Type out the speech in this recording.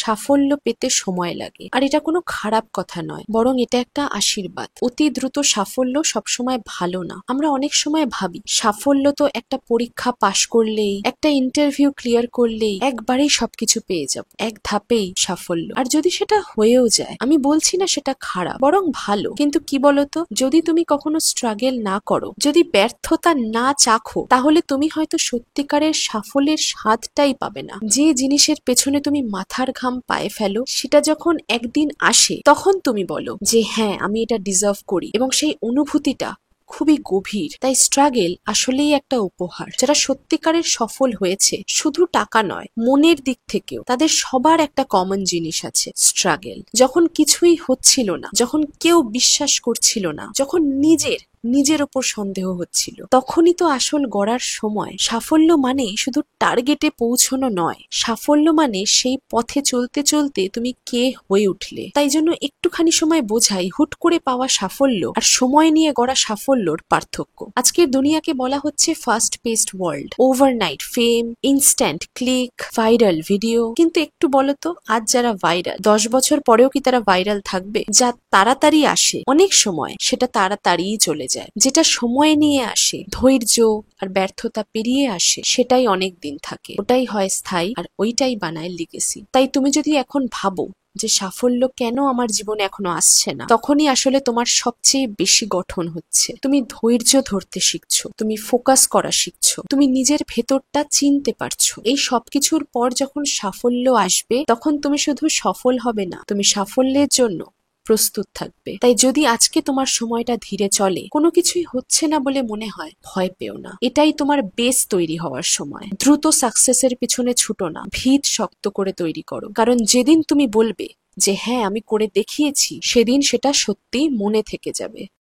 সাফল্য পেতে সময় লাগে, আর এটা কোনো খারাপ কথা নয়, বরং এটা একটা আশীর্বাদ। অতি দ্রুত সাফল্য সবসময় ভালো না। আমরা অনেক সময় ভাবি সাফল্য তো একটা পরীক্ষা পাশ করলেই, একটা ইন্টারভিউ ক্লিয়ার করলেই একবারেই সবকিছু পেয়ে যাব, এক ধাপেই সাফল্য। আর যদি সেটা হয়েও যায়, আমি বলছি না সেটা খারাপ, বরং ভালো। কিন্তু কি বলতো, যদি তুমি কখনো স্ট্রাগল না করো, যদি ব্যর্থতা না চাখো, তাহলে তুমি হয়তো সত্যিকারের সাফল্যের স্বাদটাই পাবে না। যে জিনিসের পেছনে তুমি মাথার ঘাম পায়ে ফেলো, সেটা যখন একদিন আসে, তখন তুমি বলো যে হ্যাঁ, আমি এটা ডিজার্ভ করি, এবং সেই অনুভূতিটা খুবই গভীর। তাই স্ট্রাগল আসলেই একটা উপহার। যারা সত্যিকারের সফল হয়েছে, শুধু টাকা নয়, মনের দিক থেকেও, তাদের সবার একটা কমন জিনিস আছে, স্ট্রাগল। যখন কিছুই হচ্ছিল না, যখন কেউ বিশ্বাস করছিল না, যখন নিজের ওপর সন্দেহ হচ্ছিল, তখনই তো আসল গড়ার সময়। সাফল্য মানে শুধু টার্গেটে পৌঁছানো নয়, সাফল্য মানে সেই পথে চলতে চলতে তুমি কে হয়ে উঠলে। তাই জন্য একটুখানি সময় বোঝাই হুট করে পাওয়া সাফল্য আর সময় নিয়ে গড়া সাফল্যর পার্থক্য। আজকের দুনিয়াকে বলা হচ্ছে ফাস্ট পেসড ওয়ার্ল্ড, ওভারনাইট ফেম, ইনস্ট্যান্ট ক্লিক, ভাইরাল ভিডিও। কিন্তু একটু বলতো, আজ যারা ভাইরাল, 10 বছর পরেও কি তারা ভাইরাল থাকবে? যা তাড়াতাড়ি আসে, অনেক সময় সেটা তাড়াতাড়িই চলে যায়। যেটা সময় নিয়ে আসে, ধৈর্য আর ব্যর্থতা পেরিয়ে আসে, সেটাই অনেক দিন থাকে, ওটাই হয় স্থায়ী, আর ওইটাই বানায় লিগেসি। তাই তুমি যদি এখন ভাবো যে সাফল্য কেন আমার জীবনে এখনো আসছে না, তখনই আসলে তোমার সবচেয়ে বেশি গঠন হচ্ছে। তুমি ধৈর্য ধরতে শিখছো, তুমি ফোকাস করা শিখছো, তুমি নিজের ভেতরটা চিনতে পারছো। এই সবকিছুর পর যখন সাফল্য আসবে, তখন তুমি শুধু সফল হবে না, তুমি সাফল্যের জন্য প্রস্তুত থাকবে। তাই যদি আজকে তোমার সময়টা ধীরে চলে, কোনো কিছুই হচ্ছে না বলে মনে হয়, ভয় পেও না। এটাই তোমার বেস তৈরি হওয়ার সময়। দ্রুত সাকসেসের পিছনে ছুটো না, ভিত শক্ত করে তৈরি করো। কারণ যেদিন তুমি বলবে যে হ্যাঁ, আমি করে দেখিয়েছি, সেদিন সেটা সত্যি মনে থেকে যাবে।